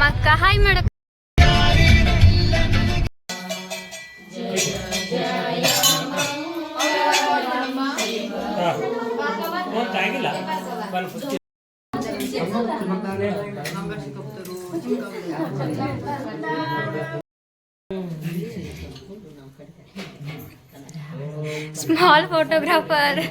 ಅಕ್ಕ ಹಾಯ್ ಮಾಡಕ್ಕ. Small photographer.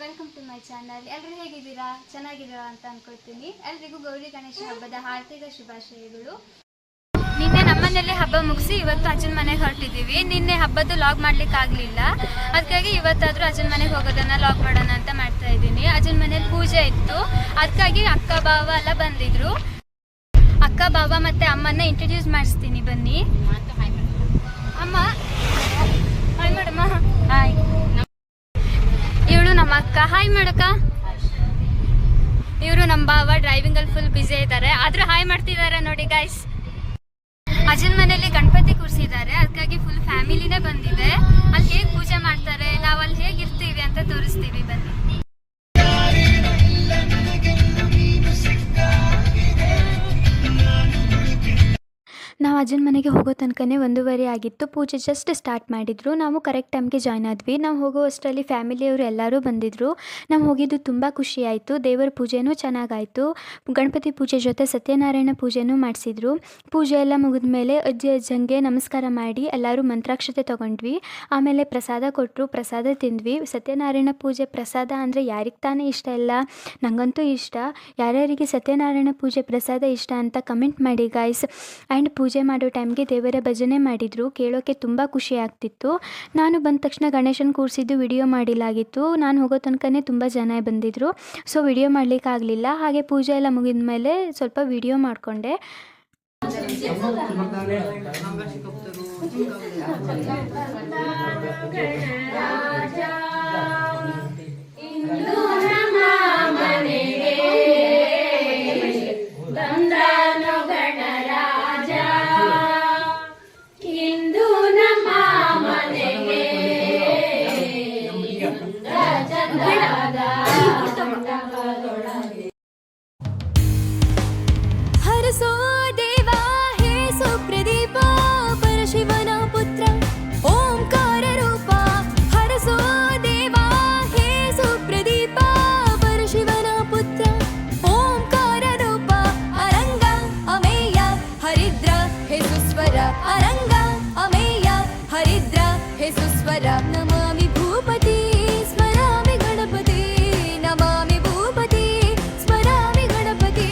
Welcome to my channel. ಎಲ್ಲರೂ ಹೇಗಿದ್ದೀರಾ? ಚೆನ್ನಾಗಿದ್ದೀರಾ ಅಂತ ಅನ್ಕೊಳ್ತೀನಿ. ಎಲ್ರಿಗೂ ಗೌರಿ ಗಣೇಶ ಹಬ್ಬದ ಹಾರ್ದಿಕ ಶುಭಾಶಯಗಳು. ನಿನ್ನೆ ನಮ್ಮನೇಲಿ ಹಬ್ಬ ಮುಗಿಸಿ ಇವತ್ತು ಅಜ್ಜನ ಮನೆಗೆ ಹೊರಟಿದ್ದೀವಿ. ನಿನ್ನೆ ಹಬ್ಬದ ಲಾಗ್ ಮಾಡ್ಲಿಕ್ಕೆ ಆಗಲಿಲ್ಲ, ಅದಕ್ಕಾಗಿ ಇವತ್ತಾದರೂ ಅಜ್ಜನ ಮನೆಗೆ ಹೋಗೋದನ್ನ ಲಾಗ್ ಮಾಡೋಣ ಅಂತ ಮಾಡ್ತಾ ಇದ್ದೀನಿ. ಅಜ್ಜನ ಮನೇಲಿ ಪೂಜೆ ಇತ್ತು, ಅದಕ್ಕಾಗಿ ಅಕ್ಕ ಬಾವ ಎಲ್ಲ ಬಂದಿದ್ರು. ಅಕ್ಕ ಬಾವ ಮತ್ತೆ ಅಮ್ಮನ್ನ ಇಂಟ್ರೊಡ್ಯೂಸ್ ಮಾಡಿಸ್ತೀನಿ ಬನ್ನಿ. ಅಮ್ಮ ಹಾಯ್ ಮಾಡಮ್ಮ. ಹಾಯ್. ಇವಳು ನಮ್ಮ ಅಕ್ಕ. ಹಾಯ್ ಮಾಡಕ್ಕ. ಇವರು ನಮ್ಮ ಬಾವ ಡ್ರೈವಿಂಗ್ ಅಲ್ಲಿ ಫುಲ್ ಬಿಸಿ ಇದ್ದಾರೆ, ಆದ್ರೂ ಹಾಯ್ ಮಾಡ್ತಿದ್ದಾರೆ ನೋಡಿ ಗೈಸ್. ಅಜ್ಜನ ಮನೆಯಲ್ಲಿ ಗಣಪತಿ ಕೂರಿಸಿದ್ದಾರೆ, ಅದಕ್ಕಾಗಿ ಫುಲ್ ಫ್ಯಾಮಿಲಿನೇ ಬಂದಿದೆ. ಅಲ್ಲಿ ಹೇಗೆ ಪೂಜೆ ಮಾಡ್ತಾರೆ, ನಾವು ಅಲ್ಲಿ ಹೇಗಿರ್ತೀವಿ ಅಂತ ತೋರಿಸ್ತೀವಿ ಬನ್ನಿ. ನಾವು ಅಜ್ಜನ ಮನೆಗೆ ಹೋಗೋ ತನಕನೇ 1:30 ಆಗಿತ್ತು. ಪೂಜೆ ಜಸ್ಟ್ ಸ್ಟಾರ್ಟ್ ಮಾಡಿದ್ರು. ನಾವು ಕರೆಕ್ಟ್ ಟೈಮ್ಗೆ ಜಾಯ್ನ್ ಆದ್ವಿ. ನಾವು ಹೋಗೋ ಅಷ್ಟರಲ್ಲಿ ಫ್ಯಾಮಿಲಿಯವರು ಎಲ್ಲರೂ ಬಂದಿದ್ದರು. ನಾವು ಹೋಗಿದ್ದು ತುಂಬ ಖುಷಿ ಆಯಿತು. ದೇವರ ಪೂಜೆನೂ ಚೆನ್ನಾಗಾಯಿತು. ಗಣಪತಿ ಪೂಜೆ ಜೊತೆ ಸತ್ಯನಾರಾಯಣ ಪೂಜೆನೂ ಮಾಡಿಸಿದ್ರು. ಪೂಜೆ ಎಲ್ಲ ಮುಗಿದ ಮೇಲೆ ಅಜ್ಜಂಗೆ ನಮಸ್ಕಾರ ಮಾಡಿ ಎಲ್ಲರೂ ಮಂತ್ರಾಕ್ಷತೆ ತೊಗೊಂಡ್ವಿ. ಆಮೇಲೆ ಪ್ರಸಾದ ಕೊಟ್ಟರು, ಪ್ರಸಾದ ತಿಂದ್ವಿ. ಸತ್ಯನಾರಾಯಣ ಪೂಜೆ ಪ್ರಸಾದ ಅಂದರೆ ಯಾರಿಗೆ ತಾನೇ ಇಷ್ಟ ಇಲ್ಲ? ನನಗಂತೂ ಇಷ್ಟ. ಯಾರ್ಯಾರಿಗೆ ಸತ್ಯನಾರಾಯಣ ಪೂಜೆ ಪ್ರಸಾದ ಇಷ್ಟ ಅಂತ ಕಮೆಂಟ್ ಮಾಡಿ ಗಾಯ್ಸ್. ಆ್ಯಂಡ್ ಪೂಜೆ ಮಾಡೋ ಟೈಮ್ಗೆ ದೇವರ ಭಜನೆ ಮಾಡಿದರು, ಕೇಳೋಕ್ಕೆ ತುಂಬ ಖುಷಿ ಆಗ್ತಿತ್ತು. ನಾನು ಬಂದ ತಕ್ಷಣ ಗಣೇಶನ ಕೂರಿಸಿದ್ದು ವಿಡಿಯೋ ಮಾಡಿಲಾಗಿತ್ತು. ನಾನು ಹೋಗೋ ತನಕನೇ ತುಂಬ ಜನ ಬಂದಿದ್ದರು, ಸೊ ವಿಡಿಯೋ ಮಾಡಲಿಕ್ಕಾಗಲಿಲ್ಲ. ಹಾಗೆ ಪೂಜೆ ಎಲ್ಲ ಮುಗಿದ ಮೇಲೆ ಸ್ವಲ್ಪ ವಿಡಿಯೋ ಮಾಡಿಕೊಂಡೆ. ಹರಸೋ ದೇವ ಹೇ ಸುಪ್ರದೀಪ ಪರಶಿವನ ಪುತ್ರ ಓಂಕಾರ ರೂಪ. ಹರಸೋ ದೇವ ಹೇ ಸುಪ್ರದೀಪ ಪರಶಿವನ ಪುತ್ರ ಓಂಕಾರ ರೂಪ. ಅರಂಗ ಅಮೇಯ ಹರಿದ್ರ ಹೇ ಸುಸ್ವರ. ಅರಂಗ ಅಮೇಯ ಹರಿದ್ರ ಹೇ ಸುಸ್ವರ. ನಮಾಮಿ ಭೂಪತಿ ಸ್ಮರಾಮಿ ಗಣಪತಿ. ನಮಾಮಿ ಭೂಪತಿ ಸ್ಮರಾಮಿ ಗಣಪತಿ.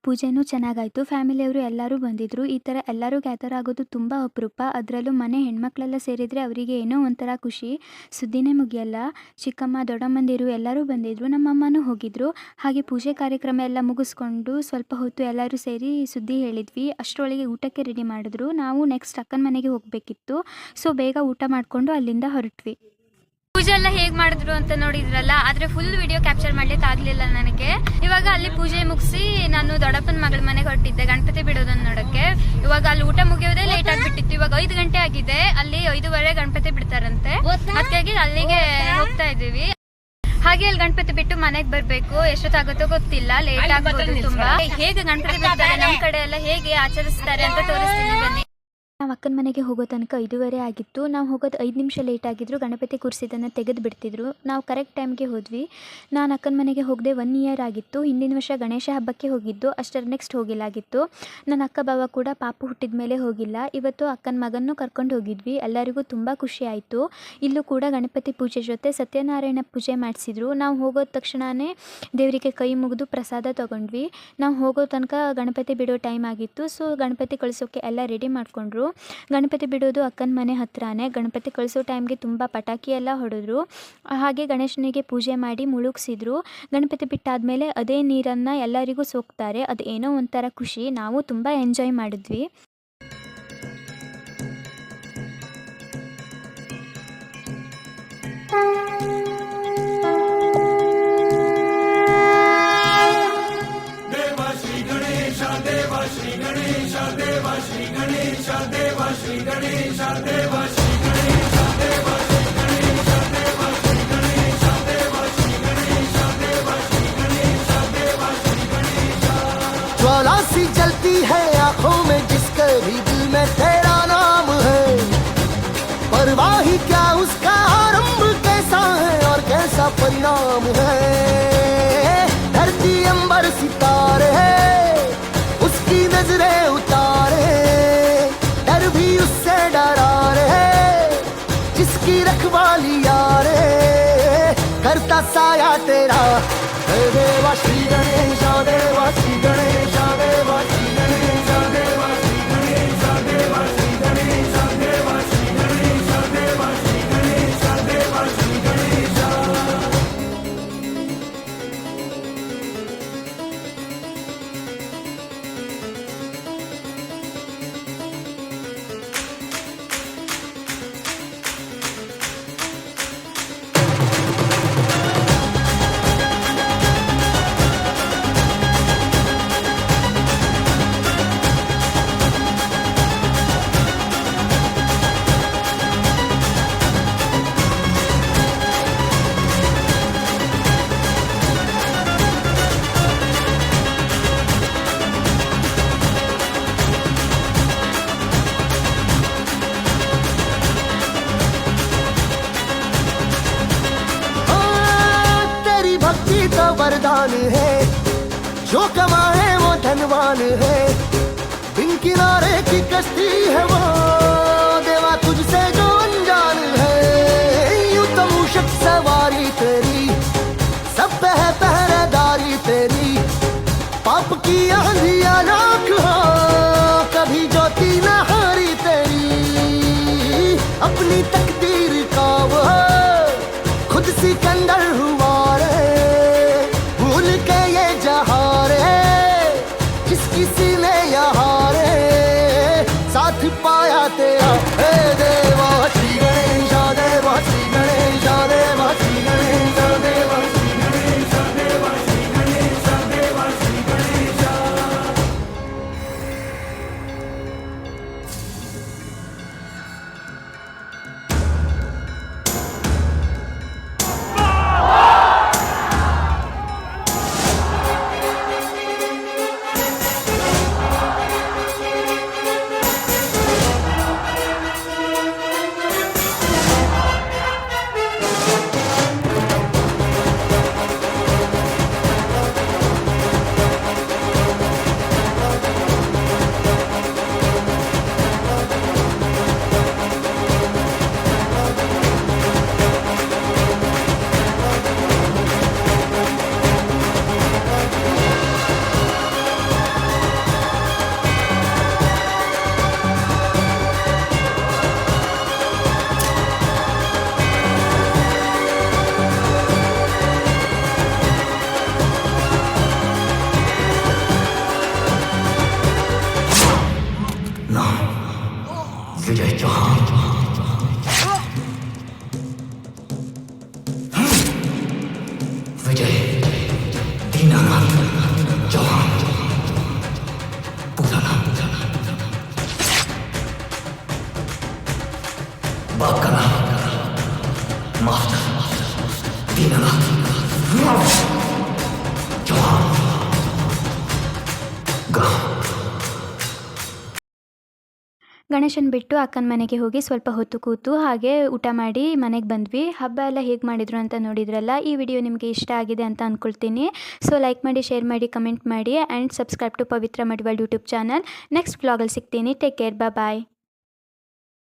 ಪೂಜೆನೂ ಚೆನ್ನಾಗಾಯಿತು. ಫ್ಯಾಮಿಲಿಯವರು ಎಲ್ಲರೂ ಬಂದಿದ್ದರು. ಈ ಥರ ಎಲ್ಲರೂ ಗ್ಯಾದರ್ ಆಗೋದು ತುಂಬ ಅಪರೂಪ. ಅದರಲ್ಲೂ ಮನೆ ಹೆಣ್ಮಕ್ಳೆಲ್ಲ ಸೇರಿದರೆ ಅವರಿಗೆ ಏನೋ ಒಂಥರ ಖುಷಿ, ಸುದ್ದಿನೇ ಮುಗಿಯಲ್ಲ. ಚಿಕ್ಕಮ್ಮ ದೊಡ್ಡಮ್ಮಂದಿರು ಎಲ್ಲರೂ ಬಂದಿದ್ದರು, ನಮ್ಮಮ್ಮನೂ ಹೋಗಿದ್ದರು. ಹಾಗೆ ಪೂಜೆ ಕಾರ್ಯಕ್ರಮ ಎಲ್ಲ ಮುಗಿಸ್ಕೊಂಡು ಸ್ವಲ್ಪ ಹೊತ್ತು ಎಲ್ಲರೂ ಸೇರಿ ಸುದ್ದಿ ಹೇಳಿದ್ವಿ. ಅಷ್ಟರೊಳಗೆ ಊಟಕ್ಕೆ ರೆಡಿ ಮಾಡಿದ್ರು. ನಾವು ನೆಕ್ಸ್ಟ್ ಅಕ್ಕನ ಮನೆಗೆ ಹೋಗಬೇಕಿತ್ತು, ಸೊ ಬೇಗ ಊಟ ಮಾಡಿಕೊಂಡು ಅಲ್ಲಿಂದ ಹೊರಟ್ವಿ. ಪೂಜೆ ಎಲ್ಲ ಹೇಗೆ ಮಾಡಿದ್ರು ಅಂತ ನೋಡಿದ್ರಲ್ಲ, ಆದರೆ ಫುಲ್ ವಿಡಿಯೋ ಕ್ಯಾಪ್ಚರ್ ಮಾಡ್ಲಿಕ್ಕೆ ಆಗಲಿಲ್ಲ ನನಗೆ. ಇವಾಗ ಅಲ್ಲಿ ಪೂಜೆ ಮುಗಿಸಿ ನಾನು ದೊಡ್ಡಪ್ಪನ ಮಗಳ ಮನೆಗೆ ಹೊರಟಿದ್ದೆ ಗಣಪತಿ ಬಿಡೋದನ್ನ ನೋಡೋಕ್ಕೆ. ಇವಾಗ ಅಲ್ಲಿ ಊಟ ಮುಗಿಯೋದೇ ಲೇಟ್ ಆಗಿಬಿಟ್ಟಿತ್ತು. ಇವಾಗ 5 ಗಂಟೆ ಆಗಿದೆ, ಅಲ್ಲಿ 5:15 ಗಣಪತಿ ಬಿಡ್ತಾರಂತೆ, ಅದಕ್ಕಾಗಿ ಅಲ್ಲಿಗೆ ಹೋಗ್ತಾ ಇದ್ದೀವಿ. ಹಾಗೆ ಅಲ್ಲಿ ಗಣಪತಿ ಬಿಟ್ಟು ಮನೆಗೆ ಬರಬೇಕು. ಎಷ್ಟೊತ್ತಾಗುತ್ತೋ ಗೊತ್ತಿಲ್ಲ, ಲೇಟ್ ಆಗ್ಬೋದು ತುಂಬಾ. ಹೇಗೆ ಗಣಪತಿ ಬಿಡ್ತಾರೆ ನಮ್ಮ ಕಡೆ ಎಲ್ಲ ಹೇಗೆ ಆಚರಿಸ್ತಾರೆ ಅಂತ ತೋರಿಸ್ತೀನಿ ಬನ್ನಿ. ನಾವು ಅಕ್ಕನ ಮನೆಗೆ ಹೋಗೋ ತನಕ 5:30 ಆಗಿತ್ತು. ನಾವು ಹೋಗೋದು 5 ನಿಮಿಷ ಲೇಟ್ ಆಗಿದ್ರು ಗಣಪತಿ ಕೂರಿಸಿದ್ದನ್ನು ತೆಗೆದು ಬಿಡ್ತಿದ್ರು. ನಾವು ಕರೆಕ್ಟ್ ಟೈಮ್ಗೆ ಹೋದ್ವಿ. ನಾನು ಅಕ್ಕನ ಮನೆಗೆ ಹೋಗದೆ 1 ಇಯರ್ ಆಗಿತ್ತು. ಹಿಂದಿನ ವರ್ಷ ಗಣೇಶ ಹಬ್ಬಕ್ಕೆ ಹೋಗಿದ್ದು, ಅಷ್ಟರ ನೆಕ್ಸ್ಟ್ ಹೋಗಿಲ್ಲಾಗಿತ್ತು. ನನ್ನ ಅಕ್ಕ ಬಾವ ಕೂಡ ಪಾಪು ಹುಟ್ಟಿದ ಮೇಲೆ ಹೋಗಿಲ್ಲ. ಇವತ್ತು ಅಕ್ಕನ ಮಗನೂ ಕರ್ಕೊಂಡು ಹೋಗಿದ್ವಿ. ಎಲ್ಲರಿಗೂ ತುಂಬ ಖುಷಿ ಆಯಿತು. ಇಲ್ಲೂ ಕೂಡ ಗಣಪತಿ ಪೂಜೆ ಜೊತೆ ಸತ್ಯನಾರಾಯಣ ಪೂಜೆ ಮಾಡಿಸಿದ್ರು. ನಾವು ಹೋಗೋದ ತಕ್ಷಣವೇ ದೇವರಿಗೆ ಕೈ ಮುಗಿದು ಪ್ರಸಾದ ತೊಗೊಂಡ್ವಿ. ನಾವು ಹೋಗೋ ತನಕ ಗಣಪತಿ ಬಿಡೋ ಟೈಮ್ ಆಗಿತ್ತು. ಸೊ ಗಣಪತಿ ಕಳಿಸೋಕ್ಕೆ ಎಲ್ಲ ರೆಡಿ ಮಾಡಿಕೊಂಡ್ರು. ಗಣಪತಿ ಬಿಡೋದು ಅಕ್ಕನ ಮನೆ ಹತ್ರನೇ. ಗಣಪತಿ ಕಳಿಸೋ ಟೈಮ್ಗೆ ತುಂಬ ಪಟಾಕಿ ಎಲ್ಲ ಹೊಡೆದ್ರು. ಹಾಗೆ ಗಣೇಶನಿಗೆ ಪೂಜೆ ಮಾಡಿ ಮುಳುಗಿಸಿದ್ರು. ಗಣಪತಿ ಬಿಟ್ಟಾದಮೇಲೆ ಅದೇ ನೀರನ್ನು ಎಲ್ಲರಿಗೂ ಸೋಕ್ತಾರೆ. ಅದು ಏನೋ ಒಂಥರ ಖುಷಿ. ನಾವು ತುಂಬ ಎಂಜಾಯ್ ಮಾಡಿದ್ವಿ. ज्वाला सी जलती है आंखों में, जिसके भी दिल में तेरा नाम है। परवाह ही क्या उसका आरंभ कैसा है और कैसा परिणाम है। धरती अंबर सितारे उसकी नजरें उतारे, डर भी उससे डरा रे, जिसकी रखवाली यारे करता साया तेरा। हे देवा श्री गणेश देवा श्री गणेश देवा श्री गणेश देवा श्री गणेश देवा श्री गणेश देवा श्री गणेश देवा श्री गणेश देवा श्री गणेश। वरदान है जो कमाए वो धनवान है। बिन किनारे की कश्ती है वो देवा तुझसे जो अनजान है। यूं तो मूषक सवारी तेरी, सब पे है पहरेदारी तेरी। पाप की आंधियां नाक हो कभी ज्योति न हारी तेरी। अपनी तकदीर का वो खुद सिकंदर हुआ रे, भूल के ये जहां रे, जिसकी सीने यहाँ रे साथ पाया तेरा। हे देवा श्री गणेश देवा श्री गणेश देवा श्री गणेश देवा श्री गणेश देवा श्री गणेश देवा श्री गणेश। विजय चौहान, विजय दीनानाथ चौहान, पूरा नाम बाप का नाम मास्टर दीनानाथ चौहान, गाँव ಗಣೇಶನ ಬಿಟ್ಟು ಅಕ್ಕನ ಮನೆಗೆ ಹೋಗಿ ಸ್ವಲ್ಪ ಹೊತ್ತು ಕೂತು ಹಾಗೆ ಊಟ ಮಾಡಿ ಮನೆಗೆ ಬಂದ್ವಿ. ಹಬ್ಬ ಎಲ್ಲ ಹೇಗೆ ಮಾಡಿದ್ರು ಅಂತ ನೋಡಿದ್ರಲ್ಲ. ಈ ವಿಡಿಯೋ ನಿಮಗೆ ಇಷ್ಟ ಆಗಿದೆ ಅಂತ ಅಂದ್ಕೊಳ್ತೀನಿ. ಸೊ ಲೈಕ್ ಮಾಡಿ, ಶೇರ್ ಮಾಡಿ, ಕಮೆಂಟ್ ಮಾಡಿ and subscribe to Pavitra Madiwal YouTube channel. Next ವ್ಲಾಗಲ್ಲಿ ಸಿಗ್ತೀನಿ. ಟೇಕ್ ಕೇರ್, ಬಾಯ್.